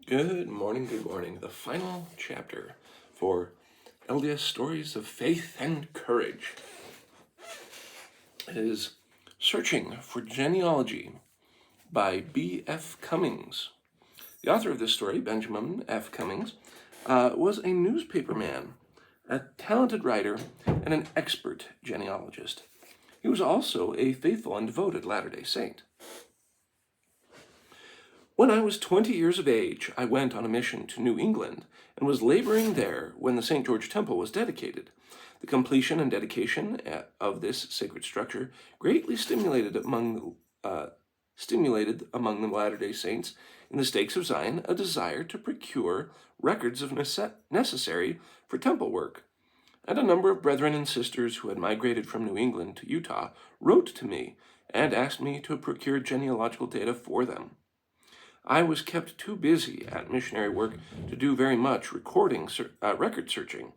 Good morning, good morning. The final chapter for LDS Stories of Faith and Courage. It is Searching for Genealogy by B.F. Cummings. The author of this story, Benjamin F. Cummings, was a newspaperman, a talented writer, and an expert genealogist. He was also a faithful and devoted Latter-day Saint. When I was 20 years of age, I went on a mission to New England and was laboring there when the St. George Temple was dedicated. The completion and dedication of this sacred structure greatly stimulated among the Latter-day Saints in the stakes of Zion a desire to procure records of necessary for temple work. And a number of brethren and sisters who had migrated from New England to Utah wrote to me and asked me to procure genealogical data for them. I was kept too busy at missionary work to do very much record searching,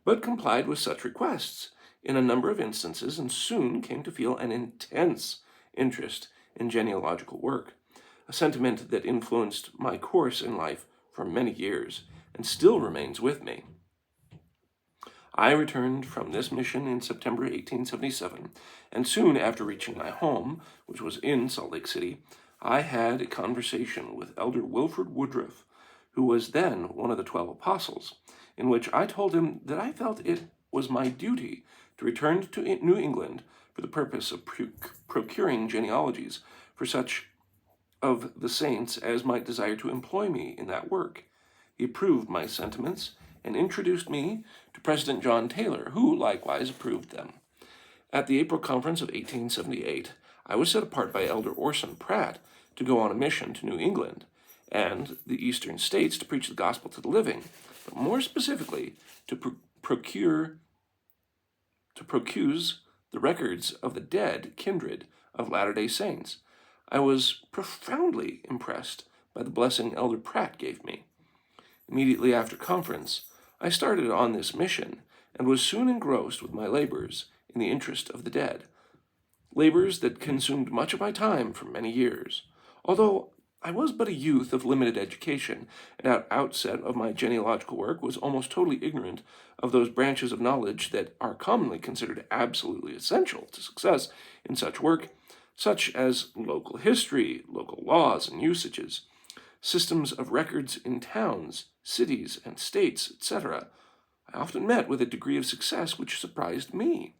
but complied with such requests in a number of instances and soon came to feel an intense interest in genealogical work, a sentiment that influenced my course in life for many years and still remains with me. I returned from this mission in September 1877, and soon after reaching my home, which was in Salt Lake City, I had a conversation with Elder Wilford Woodruff, who was then one of the 12 apostles, in which I told him that I felt it was my duty to return to New England for the purpose of procuring genealogies for such of the saints as might desire to employ me in that work. He approved my sentiments and introduced me to President John Taylor, who likewise approved them. At the April conference of 1878, I was set apart by Elder Orson Pratt to go on a mission to New England and the eastern states to preach the gospel to the living, but more specifically to procuse the records of the dead kindred of Latter-day Saints. I was profoundly impressed by the blessing Elder Pratt gave me. Immediately after conference, I started on this mission and was soon engrossed with my labors in the interest of the dead, labors that consumed much of my time for many years. Although I was but a youth of limited education, and at outset of my genealogical work was almost totally ignorant of those branches of knowledge that are commonly considered absolutely essential to success in such work, such as local history, local laws and usages, systems of records in towns, cities, and states, etc. I often met with a degree of success which surprised me.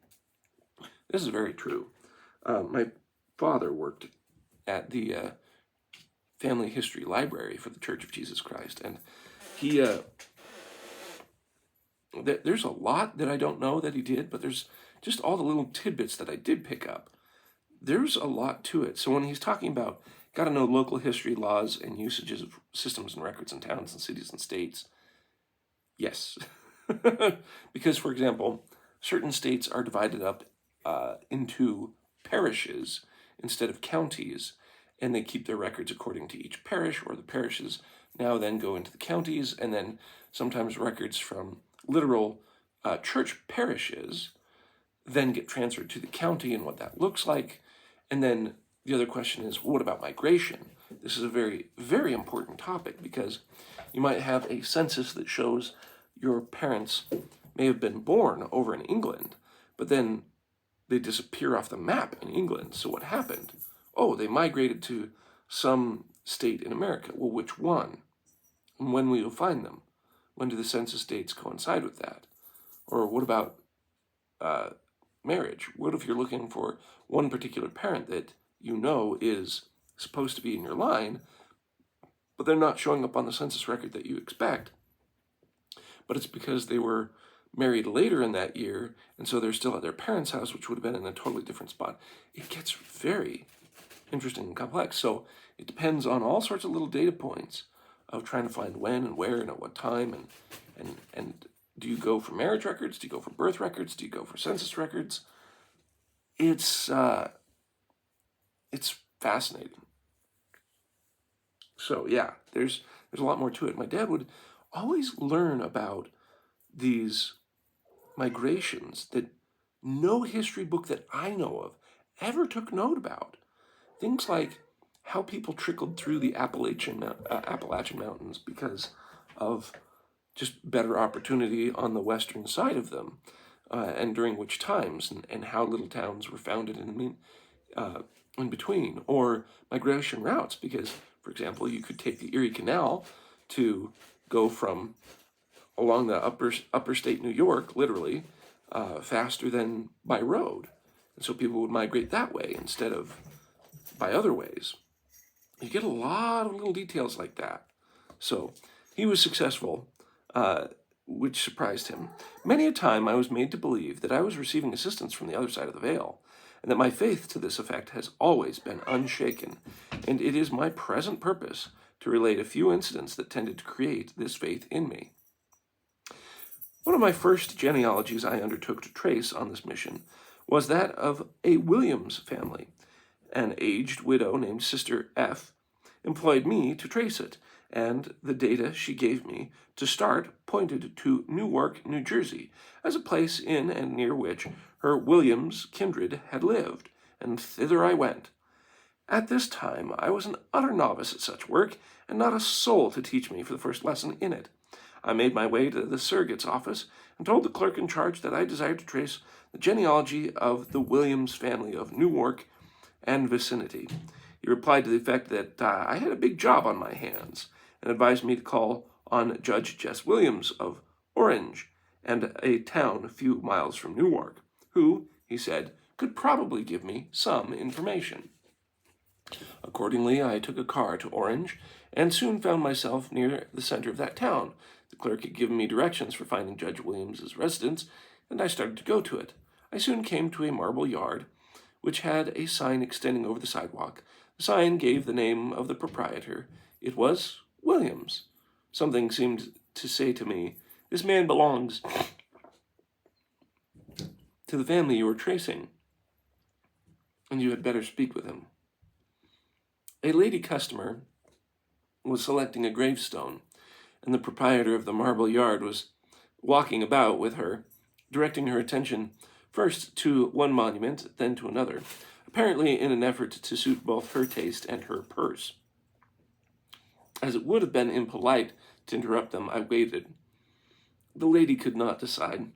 This is very true. My father worked at the Family History Library for the Church of Jesus Christ, and he there's a lot that I don't know that he did, but there's just all the little tidbits that I did pick up. There's a lot to it. So when he's talking about got to know local history, laws, and usages of systems and records in towns and cities and states, yes. Because, for example, certain states are divided up into parishes instead of counties, and they keep their records according to each parish, or the parishes now then go into the counties, and then sometimes records from literal church parishes then get transferred to the county and what that looks like. And then the other question is, what about migration? This is a very, very important topic because you might have a census that shows your parents may have been born over in England, but then they disappear off the map in England. So what happened? Oh, they migrated to some state in America. Well, which one? And when will you find them? When do the census dates coincide with that? Or what about marriage? What if you're looking for one particular parent that you know is supposed to be in your line, but they're not showing up on the census record that you expect, but it's because they were married later in that year, and so they're still at their parents' house, which would have been in a totally different spot. It gets very interesting and complex. So it depends on all sorts of little data points of trying to find when and where and at what time, and do you go for marriage records? Do you go for birth records? Do you go for census records? It's fascinating. So yeah, there's a lot more to it. My dad would always learn about these migrations that no history book that I know of ever took note about. Things like how people trickled through the Appalachian Mountains because of just better opportunity on the western side of them, and during which times, and how little towns were founded in between, or migration routes, because, for example, you could take the Erie Canal to go from along the upper state New York, literally, faster than by road. And so people would migrate that way instead of by other ways. You get a lot of little details like that. So he was successful, which surprised him. Many a time I was made to believe that I was receiving assistance from the other side of the veil, and that my faith to this effect has always been unshaken, and it is my present purpose to relate a few incidents that tended to create this faith in me. One of my first genealogies I undertook to trace on this mission was that of a Williams family. An aged widow named Sister F employed me to trace it, and the data she gave me to start pointed to Newark, New Jersey, as a place in and near which her Williams kindred had lived, and thither I went. At this time I was an utter novice at such work, and not a soul to teach me for the first lesson in it. I made my way to the surrogate's office and told the clerk in charge that I desired to trace the genealogy of the Williams family of Newark and vicinity. He replied to the effect that I had a big job on my hands, and advised me to call on Judge Jess Williams of Orange, and a town a few miles from Newark, who, he said, could probably give me some information. Accordingly, I took a car to Orange, and soon found myself near the center of that town. The clerk had given me directions for finding Judge Williams's residence, and I started to go to it. I soon came to a marble yard, which had a sign extending over the sidewalk. The sign gave the name of the proprietor. It was Williams. Something seemed to say to me, "This man belongs to the family you are tracing, and you had better speak with him." A lady customer was selecting a gravestone, and the proprietor of the marble yard was walking about with her, directing her attention first to one monument, then to another, apparently in an effort to suit both her taste and her purse. As it would have been impolite to interrupt them, I waited. The lady could not decide.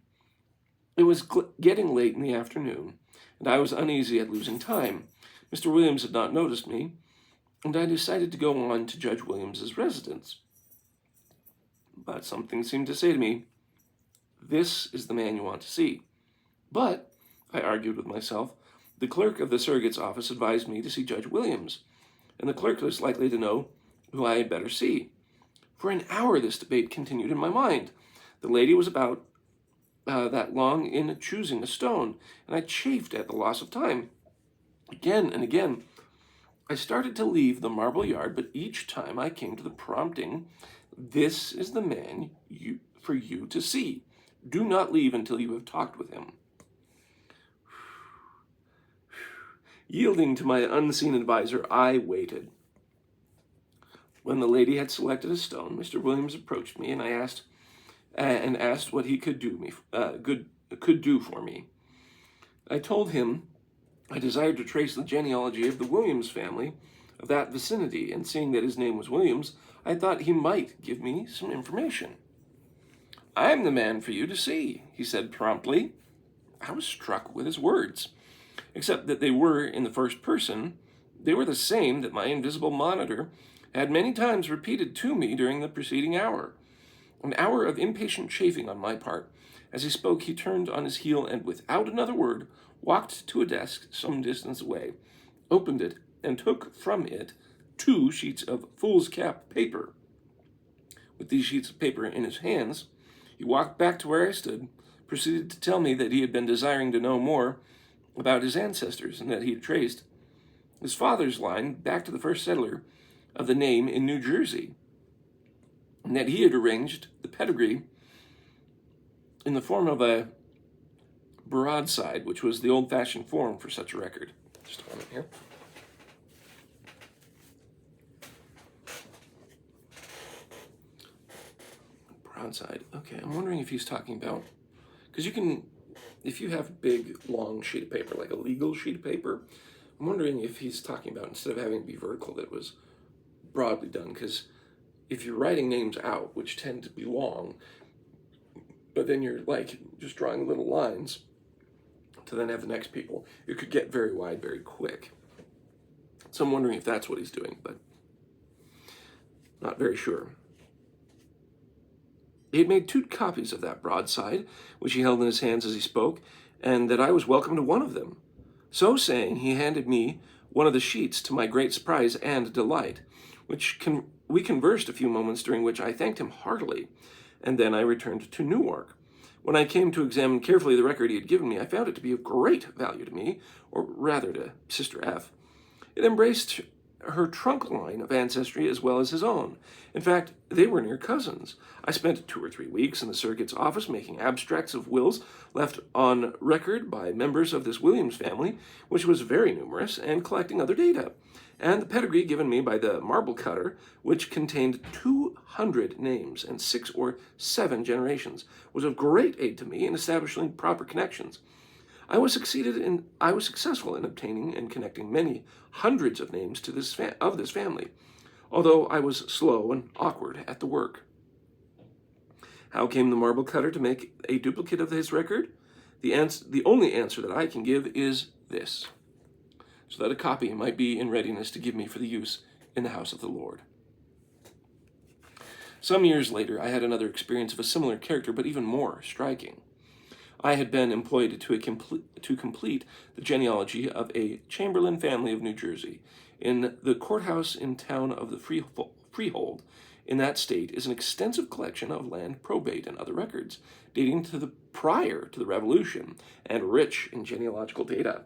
It was getting late in the afternoon, and I was uneasy at losing time. Mr. Williams had not noticed me, and I decided to go on to Judge Williams's residence. But something seemed to say to me, "This is the man you want to see." But, I argued with myself, the clerk of the surrogate's office advised me to see Judge Williams, and the clerk was likely to know who I had better see. For an hour this debate continued in my mind. The lady was about that long in choosing a stone, and I chafed at the loss of time. Again and again, I started to leave the marble yard, but each time I came to the prompting, "This is the man for you to see. Do not leave until you have talked with him." Yielding to my unseen advisor, I waited. When the lady had selected a stone, Mr. Williams approached me, and I asked what he could do for me. I told him I desired to trace the genealogy of the Williams family of that vicinity, and seeing that his name was Williams, I thought he might give me some information. "I am the man for you to see," he said promptly. I was struck with his words. Except that they were in the first person, they were the same that my invisible monitor had many times repeated to me during the preceding hour. An hour of impatient chafing on my part. As he spoke, he turned on his heel and, without another word, walked to a desk some distance away, opened it, and took from it 2 sheets of foolscap paper. With these sheets of paper in his hands, he walked back to where I stood, proceeded to tell me that he had been desiring to know more about his ancestors, and that he had traced his father's line back to the first settler of the name in New Jersey, and that he had arranged the pedigree in the form of a broadside, which was the old-fashioned form for such a record. Just a moment here. Broadside. Okay, I'm wondering if he's talking about, because you can, if you have big, long sheet of paper, like a legal sheet of paper, I'm wondering if he's talking about, instead of having it be vertical, that it was broadly done, because if you're writing names out, which tend to be long, but then you're like just drawing little lines to then have the next people, it could get very wide very quick. So I'm wondering if that's what he's doing, but not very sure. He had made 2 copies of that broadside, which he held in his hands as he spoke, and that I was welcome to one of them. So saying, he handed me one of the sheets, to my great surprise and delight, we conversed a few moments, during which I thanked him heartily, and then I returned to Newark. When I came to examine carefully the record he had given me, I found it to be of great value to me, or rather to Sister F. It embraced her trunk line of ancestry as well as his own. In fact, they were near cousins. I spent 2 or 3 weeks in the circuit's office making abstracts of wills left on record by members of this Williams family, which was very numerous, and collecting other data. And the pedigree given me by the marble cutter, which contained 200 names and 6 or 7 generations, was of great aid to me in establishing proper connections. I was successful in obtaining and connecting many hundreds of names to this family, although I was slow and awkward at the work. How came the marble cutter to make a duplicate of his record? The only answer that I can give is this, so that a copy might be in readiness to give me for the use in the house of the Lord. Some years later, I had another experience of a similar character, but even more striking. I had been employed to complete the genealogy of a Chamberlain family of New Jersey. In the courthouse in town of the Freehold in that state is an extensive collection of land probate and other records dating to prior to the Revolution and rich in genealogical data.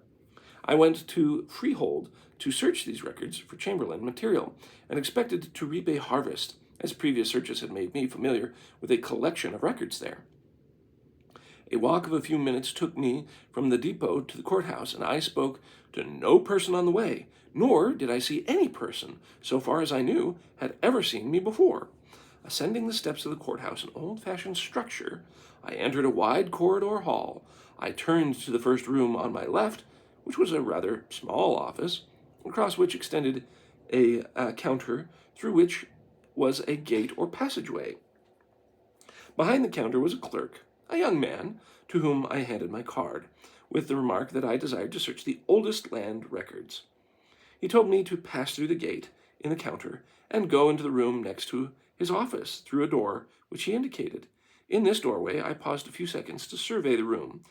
I went to Freehold to search these records for Chamberlain material and expected to reap a harvest, as previous searches had made me familiar with a collection of records there. A walk of a few minutes took me from the depot to the courthouse, and I spoke to no person on the way, nor did I see any person, so far as I knew, had ever seen me before. Ascending the steps of the courthouse, an old-fashioned structure, I entered a wide corridor hall. I turned to the first room on my left, which was a rather small office, across which extended a counter, through which was a gate or passageway. Behind the counter was a clerk, a young man, to whom I handed my card, with the remark that I desired to search the oldest land records. He told me to pass through the gate in the counter and go into the room next to his office through a door which he indicated. In this doorway, I paused a few seconds to survey the room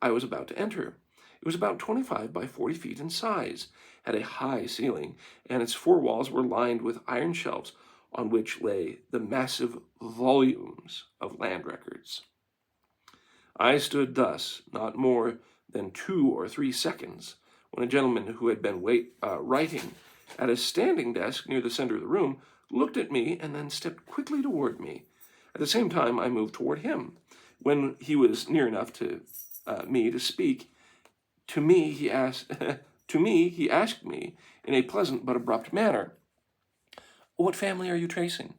I was about to enter. It was about 25 by 40 feet in size, had a high ceiling, and its 4 walls were lined with iron shelves on which lay the massive volumes of land records. I stood thus not more than 2 or 3 seconds when a gentleman who had been writing at a standing desk near the center of the room looked at me and then stepped quickly toward me. At the same time, I moved toward him. When he was near enough to me to speak, to me he asked me in a pleasant but abrupt manner, "What family are you tracing?"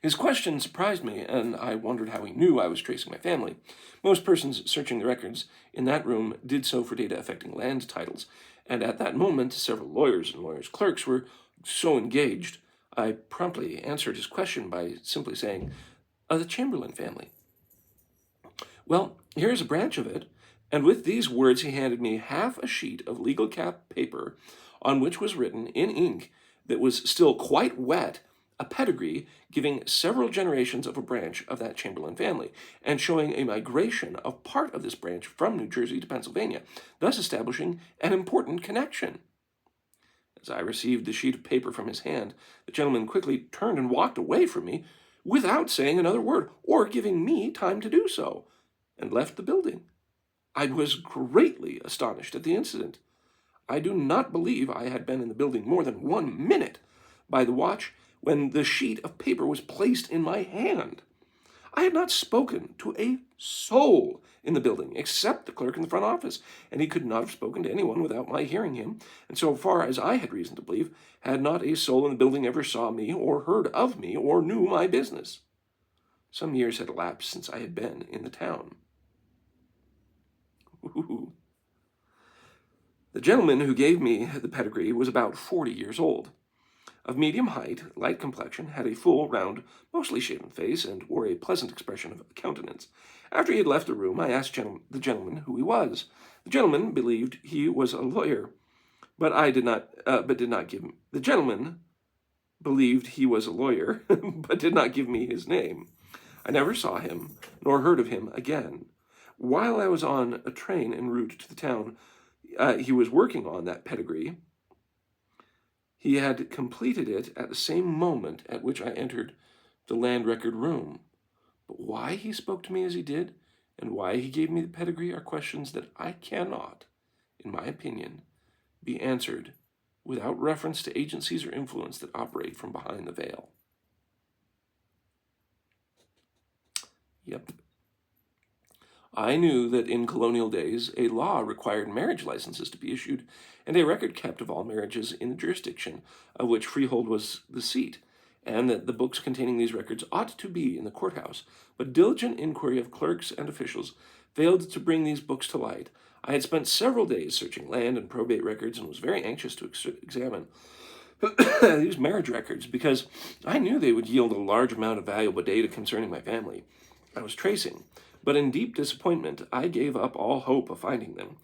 His question surprised me, and I wondered how he knew I was tracing my family. Most persons searching the records in that room did so for data affecting land titles, and at that moment several lawyers and lawyers' clerks were so engaged. I promptly answered his question by simply saying, "The Chamberlain family." "Well, here is a branch of it," and with these words he handed me half a sheet of legal cap paper on which was written in ink that was still quite wet a pedigree giving several generations of a branch of that Chamberlain family, and showing a migration of part of this branch from New Jersey to Pennsylvania, thus establishing an important connection. As I received the sheet of paper from his hand, the gentleman quickly turned and walked away from me without saying another word or giving me time to do so, and left the building. I was greatly astonished at the incident. I do not believe I had been in the building more than 1 minute by the watch when the sheet of paper was placed in my hand. I had not spoken to a soul in the building except the clerk in the front office, and he could not have spoken to anyone without my hearing him, and so far as I had reason to believe, had not a soul in the building ever saw me or heard of me or knew my business. Some years had elapsed since I had been in the town. The gentleman who gave me the pedigree was about 40 years old. Of medium height, light complexion, had a full, round, mostly shaven face, and wore a pleasant expression of countenance. After he had left the room, I asked the gentleman who he was. The gentleman believed he was a lawyer, but did not give me. The gentleman believed he was a lawyer, but did not give me his name. I never saw him, nor heard of him again. While I was on a train en route to the town he was working on that pedigree, he had completed it at the same moment at which I entered the land record room. But why he spoke to me as he did, and why he gave me the pedigree, are questions that I cannot, in my opinion, be answered without reference to agencies or influence that operate from behind the veil. Yep. I knew that in colonial days, a law required marriage licenses to be issued and a record kept of all marriages in the jurisdiction of which freehold was the seat, and that the books containing these records ought to be in the courthouse. But diligent inquiry of clerks and officials failed to bring these books to light. I had spent several days searching land and probate records and was very anxious to examine these marriage records because I knew they would yield a large amount of valuable data concerning my family. I was tracing, but in deep disappointment, I gave up all hope of finding them.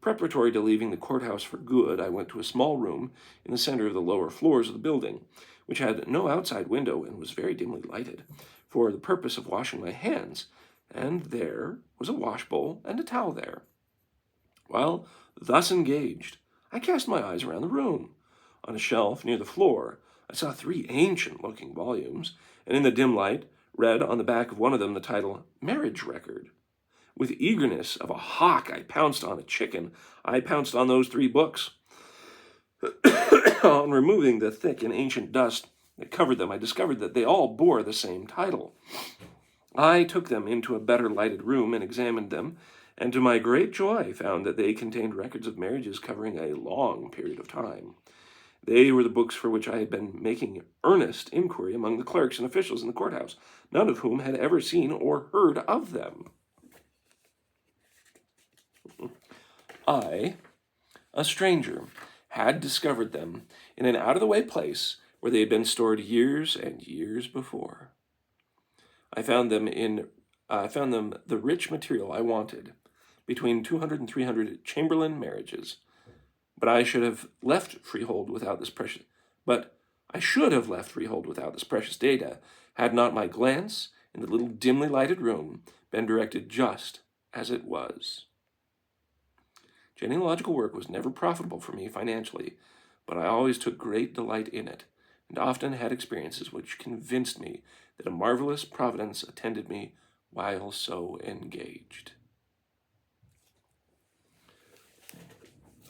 Preparatory to leaving the courthouse for good, I went to a small room in the center of the lower floors of the building, which had no outside window and was very dimly lighted, for the purpose of washing my hands, and there was a washbowl and a towel there. While thus engaged, I cast my eyes around the room. On a shelf near the floor, I saw 3 ancient-looking volumes, and in the dim light, read on the back of one of them the title, Marriage Record. With eagerness of a hawk, I pounced on a chicken. I pounced on those 3 books. On removing the thick and ancient dust that covered them, I discovered that they all bore the same title. I took them into a better lighted room and examined them, and to my great joy found that they contained records of marriages covering a long period of time. They were the books for which I had been making earnest inquiry among the clerks and officials in the courthouse, none of whom had ever seen or heard of them. I, a stranger, had discovered them in an out-of-the-way place where they had been stored years and years before. I found them the rich material I wanted, between 200 and 300 Chamberlain marriages. But I should have left freehold without this precious data, had not my glance in the little dimly lighted room been directed just as it was. Genealogical work was never profitable for me financially, but I always took great delight in it, and often had experiences which convinced me that a marvelous providence attended me while so engaged.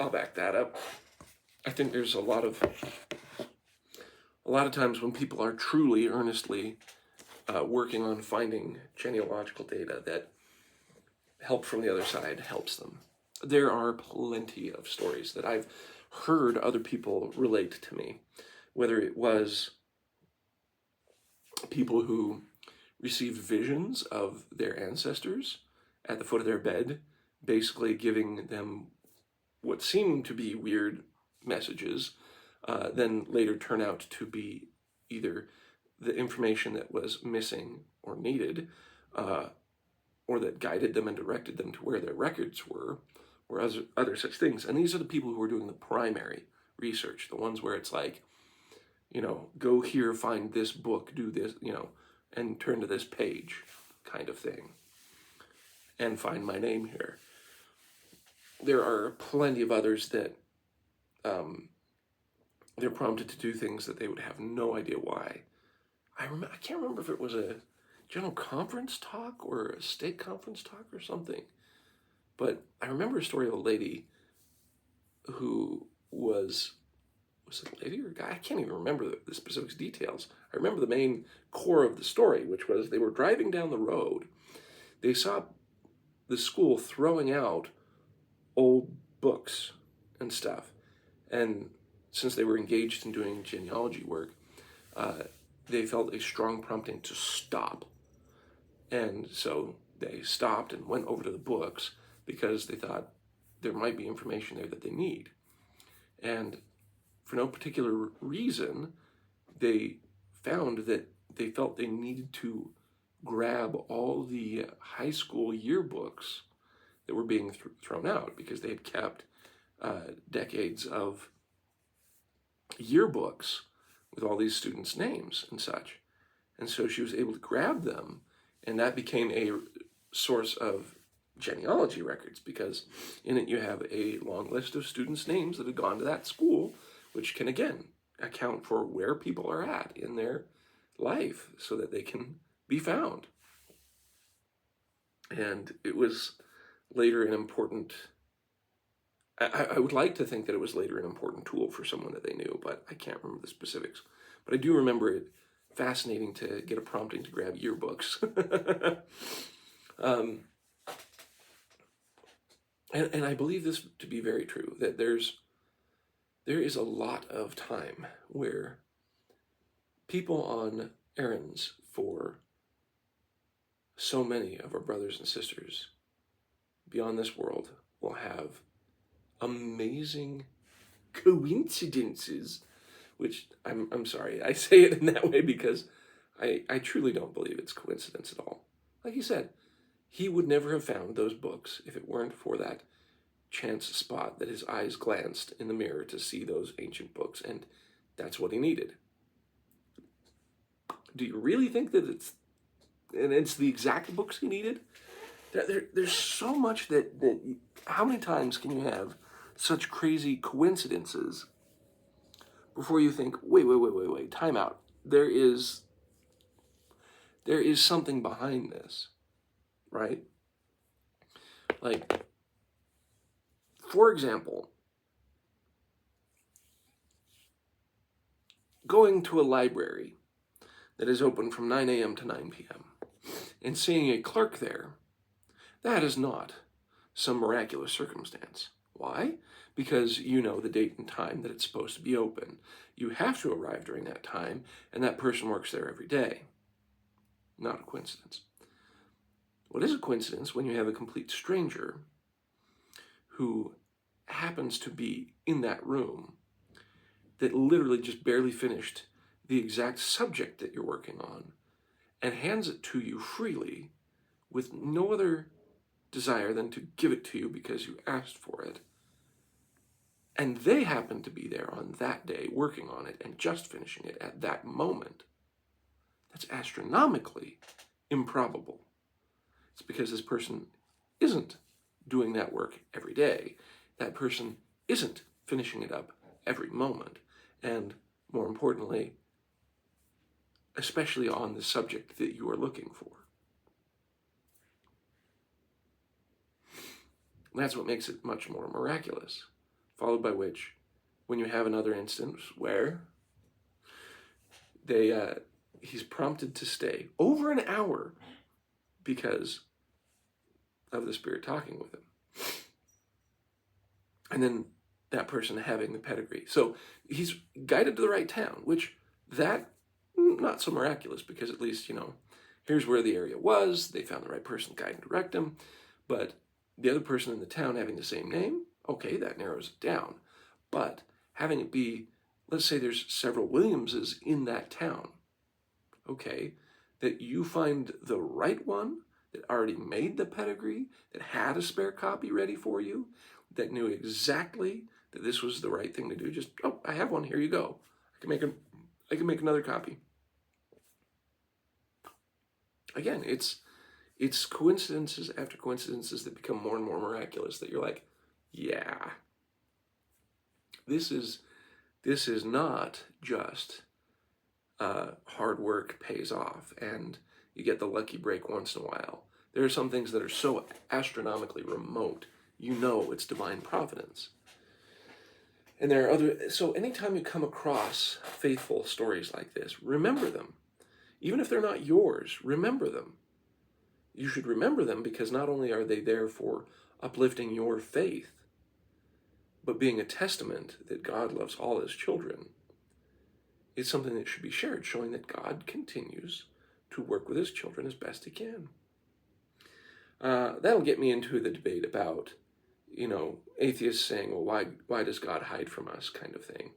I'll back that up. I think there's a lot of times when people are truly, earnestly working on finding genealogical data that help from the other side helps them. There are plenty of stories that I've heard other people relate to me, whether it was people who received visions of their ancestors at the foot of their bed, basically giving them what seemed to be weird messages, then later turn out to be either the information that was missing or needed, or that guided them and directed them to where their records were, or other such things. And these are the people who are doing the primary research, the ones where it's like, go here, find this book, do this, and turn to this page kind of thing, and find my name here. There are plenty of others that they're prompted to do things that they would have no idea why. I can't remember if it was a general conference talk or a state conference talk or something, but I remember a story of a lady who was it a lady or a guy? I can't even remember the specific details. I remember the main core of the story, which was they were driving down the road. They saw the school throwing out old books and stuff, and since they were engaged in doing genealogy work, they felt a strong prompting to stop, and so they stopped and went over to the books because they thought there might be information there that they need. And for no particular reason, they found that they felt they needed to grab all the high school yearbooks that were being thrown out, because they had kept decades of yearbooks with all these students' names and such. And so she was able to grab them, and that became a source of genealogy records, because in it you have a long list of students' names that had gone to that school, which can, again, account for where people are at in their life so that they can be found. And it was later an important, I would like to think that it was later an important tool for someone that they knew, but I can't remember the specifics. But I do remember it fascinating to get a prompting to grab yearbooks. And I believe this to be very true, that there is a lot of time where people on errands for so many of our brothers and sisters beyond this world will have amazing coincidences, which I'm sorry, I say it in that way because I truly don't believe it's coincidence at all. Like you said, he would never have found those books if it weren't for that chance spot that his eyes glanced in the mirror to see those ancient books, and that's what he needed. Do you really think that it's the exact books he needed? There's so much that how many times can you have such crazy coincidences before you think, wait, time out. There is something behind this, right? Like, for example, going to a library that is open from 9 a.m. to 9 p.m. and seeing a clerk there, that is not some miraculous circumstance. Why? Because you know the date and time that it's supposed to be open. You have to arrive during that time, and that person works there every day. Not a coincidence. What is a coincidence when you have a complete stranger who happens to be in that room that literally just barely finished the exact subject that you're working on and hands it to you freely with no other desire than to give it to you because you asked for it, and they happen to be there on that day working on it and just finishing it at that moment. That's astronomically improbable. It's because this person isn't doing that work every day. That person isn't finishing it up every moment. And more importantly, especially on the subject that you are looking for. And that's what makes it much more miraculous. Followed by which, when you have another instance where he's prompted to stay over an hour because of the Spirit talking with him. And then that person having the pedigree. So he's guided to the right town, which that, not so miraculous, because at least, here's where the area was. They found the right person to guide and direct him. But the other person in the town having the same name, okay, that narrows it down. But having it be, let's say there's several Williamses in that town, okay, that you find the right one that already made the pedigree, that had a spare copy ready for you, that knew exactly that this was the right thing to do. Just, I have one, here you go. I can make another copy. Again, it's coincidences after coincidences that become more and more miraculous, that you're like, yeah, this is not just hard work pays off and you get the lucky break once in a while. There are some things that are so astronomically remote, it's divine providence. And there are so anytime you come across faithful stories like this, remember them. Even if they're not yours, remember them. You should remember them because not only are they there for uplifting your faith, but being a testament that God loves all his children. It's something that should be shared, showing that God continues to work with his children as best he can. That'll get me into the debate about, atheists saying, well, why does God hide from us, kind of thing.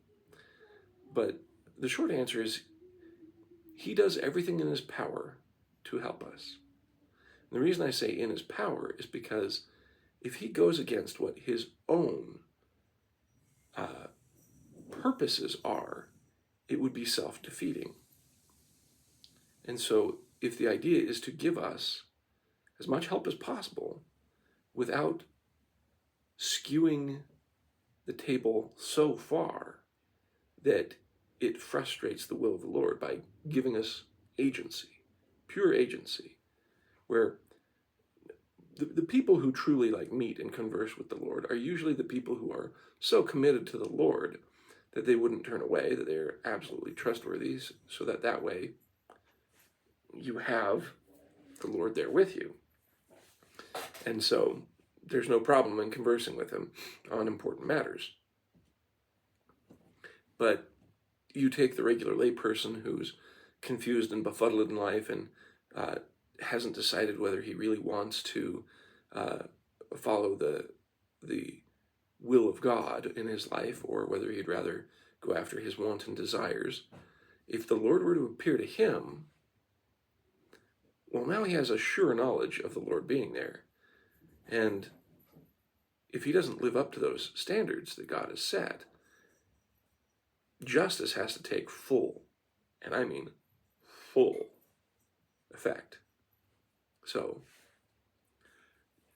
But the short answer is he does everything in his power to help us. And the reason I say in his power is because if he goes against what his own purposes are, it would be self-defeating. And so if the idea is to give us as much help as possible without skewing the table so far that it frustrates the will of the Lord by giving us agency, pure agency, where the people who truly meet and converse with the Lord are usually the people who are so committed to the Lord that they wouldn't turn away, that they're absolutely trustworthy, so that way you have the Lord there with you. And so there's no problem in conversing with him on important matters. But you take the regular layperson who's confused and befuddled in life and hasn't decided whether he really wants to follow the will of God in his life or whether he'd rather go after his wanton desires. If the Lord were to appear to him, well, now he has a sure knowledge of the Lord being there. And if he doesn't live up to those standards that God has set, justice has to take full, and I mean full, effect. So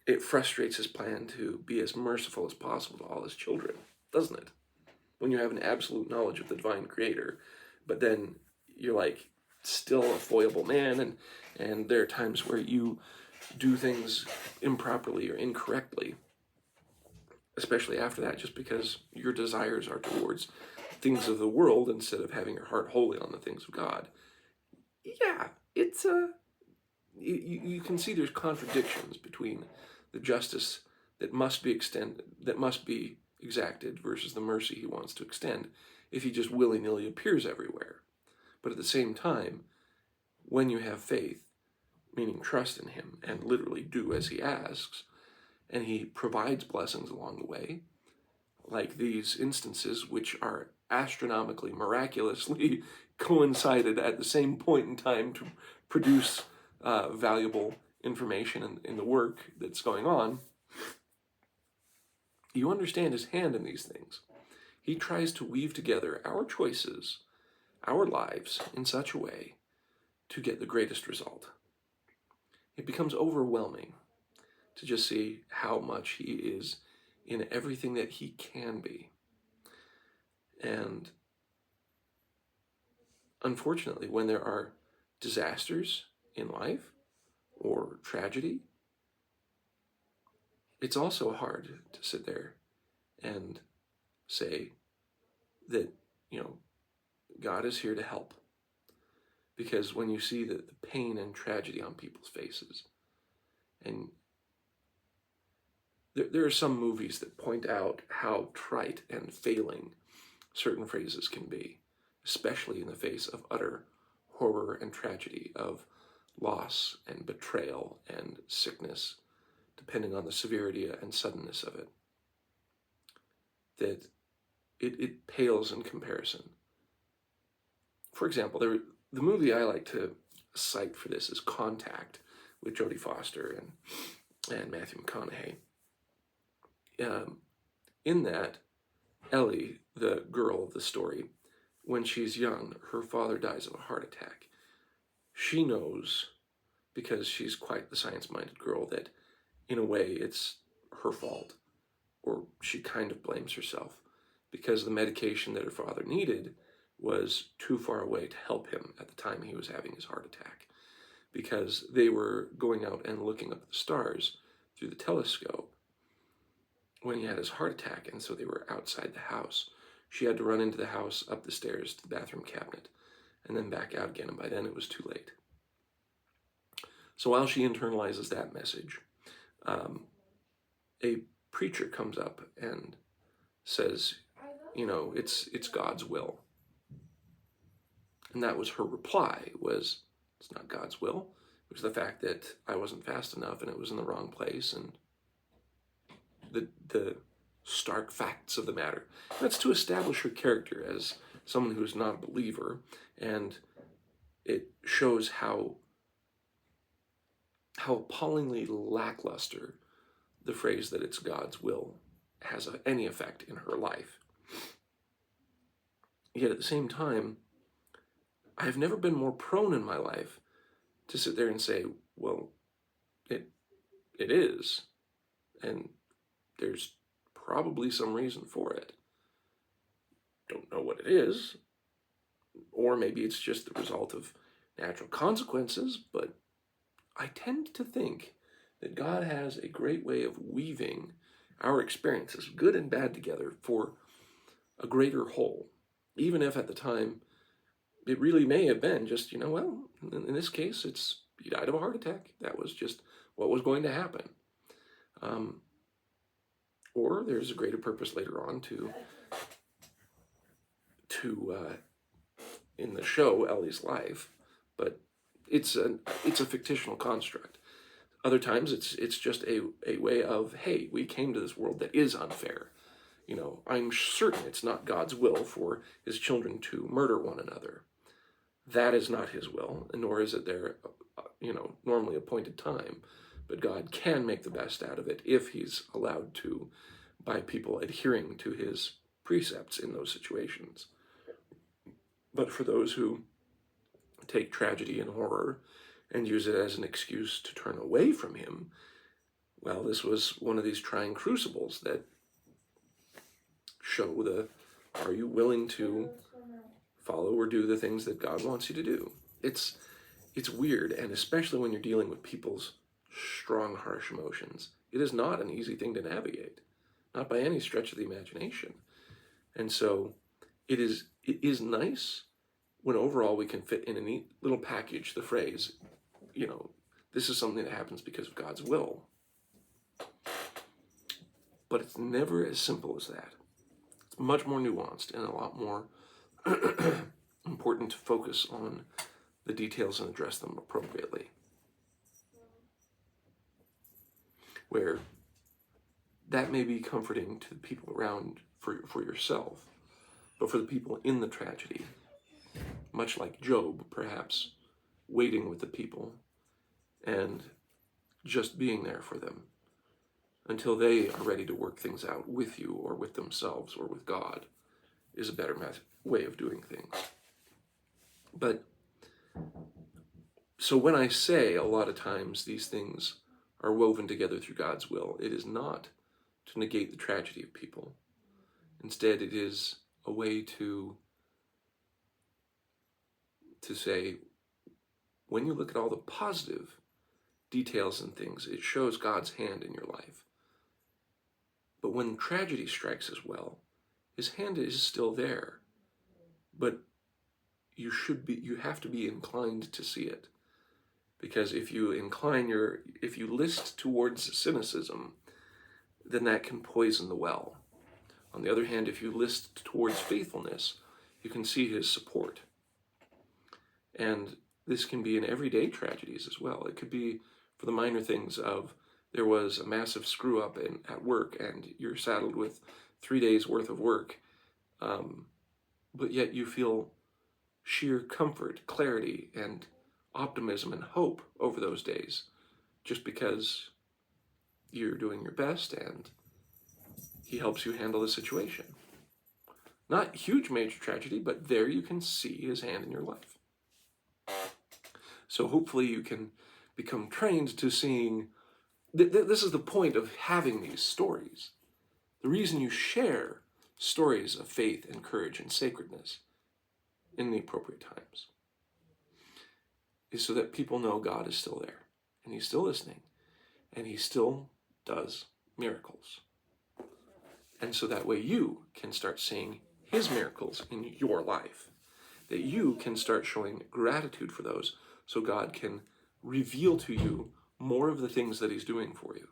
it frustrates his plan to be as merciful as possible to all his children, doesn't it? When you have an absolute knowledge of the divine creator, but then you're still a foible man, and there are times where you do things improperly or incorrectly, especially after that, just because your desires are towards things of the world instead of having your heart wholly on the things of God. Yeah, it's you can see there's contradictions between the justice that must be exacted versus the mercy he wants to extend if he just willy-nilly appears everywhere. But at the same time, when you have faith, meaning trust in him, and literally do as he asks, and he provides blessings along the way, like these instances which are astronomically, miraculously coincided at the same point in time to produce valuable information in the work that's going on, you understand his hand in these things. He tries to weave together our choices, our lives, in such a way to get the greatest result. It becomes overwhelming to just see how much he is in everything that he can be. And unfortunately, when there are disasters in life or tragedy, it's also hard to sit there and say that, God is here to help. Because when you see the pain and tragedy on people's faces, and there are some movies that point out how trite and failing certain phrases can be, especially in the face of utter horror and tragedy, of loss and betrayal and sickness, depending on the severity and suddenness of it, that it pales in comparison. For example, the movie I like to cite for this is Contact, with Jodie Foster and Matthew McConaughey. In that, Ellie, the girl of the story, when she's young, her father dies of a heart attack. She knows, because she's quite the science-minded girl, that in a way it's her fault, or she kind of blames herself, because the medication that her father needed was too far away to help him at the time he was having his heart attack, because they were going out and looking up at the stars through the telescope when he had his heart attack, and so they were outside the house. She had to run into the house, up the stairs to the bathroom cabinet, and then back out again, and by then it was too late. So while she internalizes that message, a preacher comes up and says, it's God's will. And that was her reply, was, it's not God's will. It was the fact that I wasn't fast enough and it was in the wrong place, and the stark facts of the matter. That's to establish her character as someone who is not a believer, and it shows how appallingly lackluster the phrase that it's God's will has any effect in her life. Yet at the same time, I've never been more prone in my life to sit there and say, well, it is, and there's probably some reason for it. Don't know what it is, or maybe it's just the result of natural consequences, but I tend to think that God has a great way of weaving our experiences, good and bad, together for a greater whole, even if at the time it really may have been just, well, in this case, he died of a heart attack. That was just what was going to happen. Or there's a greater purpose later on to in the show Ellie's life, but it's a fictional construct. Other times it's just a way of, hey, we came to this world that is unfair. I'm certain it's not God's will for his children to murder one another. That is not his will, nor is it their normally appointed time. But God can make the best out of it if he's allowed to, by people adhering to his precepts in those situations. But for those who take tragedy and horror and use it as an excuse to turn away from him, well, this was one of these trying crucibles that show are you willing to follow or do the things that God wants you to do? It's weird, and especially when you're dealing with people's strong, harsh emotions, it is not an easy thing to navigate, not by any stretch of the imagination. And so it is nice when overall we can fit in a neat little package the phrase, this is something that happens because of God's will. But it's never as simple as that. It's much more nuanced and a lot more important to focus on the details and address them appropriately. Where that may be comforting to the people around for yourself, but for the people in the tragedy, much like Job, perhaps, waiting with the people and just being there for them until they are ready to work things out with you or with themselves or with God, is a better way of doing things. But so when I say a lot of times these things are woven together through God's will, it is not to negate the tragedy of people. Instead, it is a way to say, when you look at all the positive details and things, it shows God's hand in your life. But when tragedy strikes as well, his hand is still there. But you have to be inclined to see it. Because if you list towards cynicism, then that can poison the well. On the other hand, if you list towards faithfulness, you can see his support. And this can be in everyday tragedies as well. It could be for the minor things of, there was a massive screw up at work and you're saddled with 3 days worth of work, but yet you feel sheer comfort, clarity, and optimism and hope over those days, just because you're doing your best and he helps you handle the situation. Not huge major tragedy, but there you can see his hand in your life. So hopefully you can become trained to seeing, this is the point of having these stories. The reason you share stories of faith and courage and sacredness in the appropriate times is so that people know God is still there, and he's still listening, and he still does miracles. And so that way you can start seeing his miracles in your life, that you can start showing gratitude for those, so God can reveal to you more of the things that he's doing for you.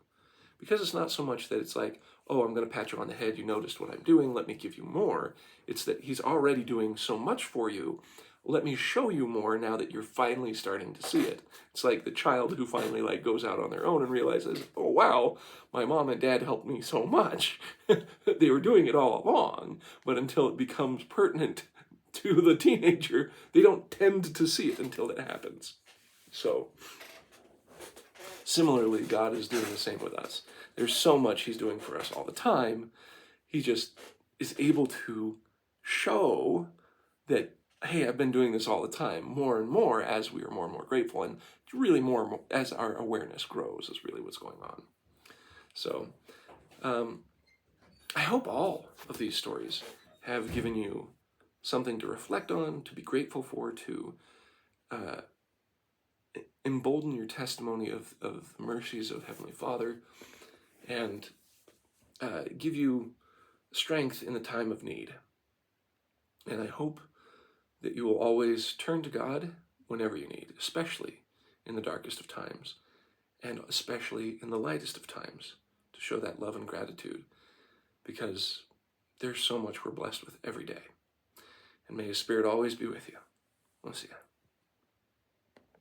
Because it's not so much that it's like, oh, I'm going to pat you on the head, you noticed what I'm doing, let me give you more. It's that he's already doing so much for you. let me show you more now that you're finally starting to see it. It's like the child who finally like goes out on their own and realizes, oh wow, my mom and dad helped me so much. They were doing it all along, but until it becomes pertinent to the teenager, they don't tend to see it until it happens. So, similarly, God is doing the same with us. There's so much he's doing for us all the time. He just is able to show that, hey, I've been doing this all the time, more and more as we are more and more grateful, and really more and more as our awareness grows is really what's going on. So, I hope all of these stories have given you something to reflect on, to be grateful for, to embolden your testimony of the mercies of Heavenly Father, and give you strength in the time of need. And I hope that you will always turn to God whenever you need, especially in the darkest of times, and especially in the lightest of times, to show that love and gratitude, because there's so much we're blessed with every day. And may His Spirit always be with you. We'll see you.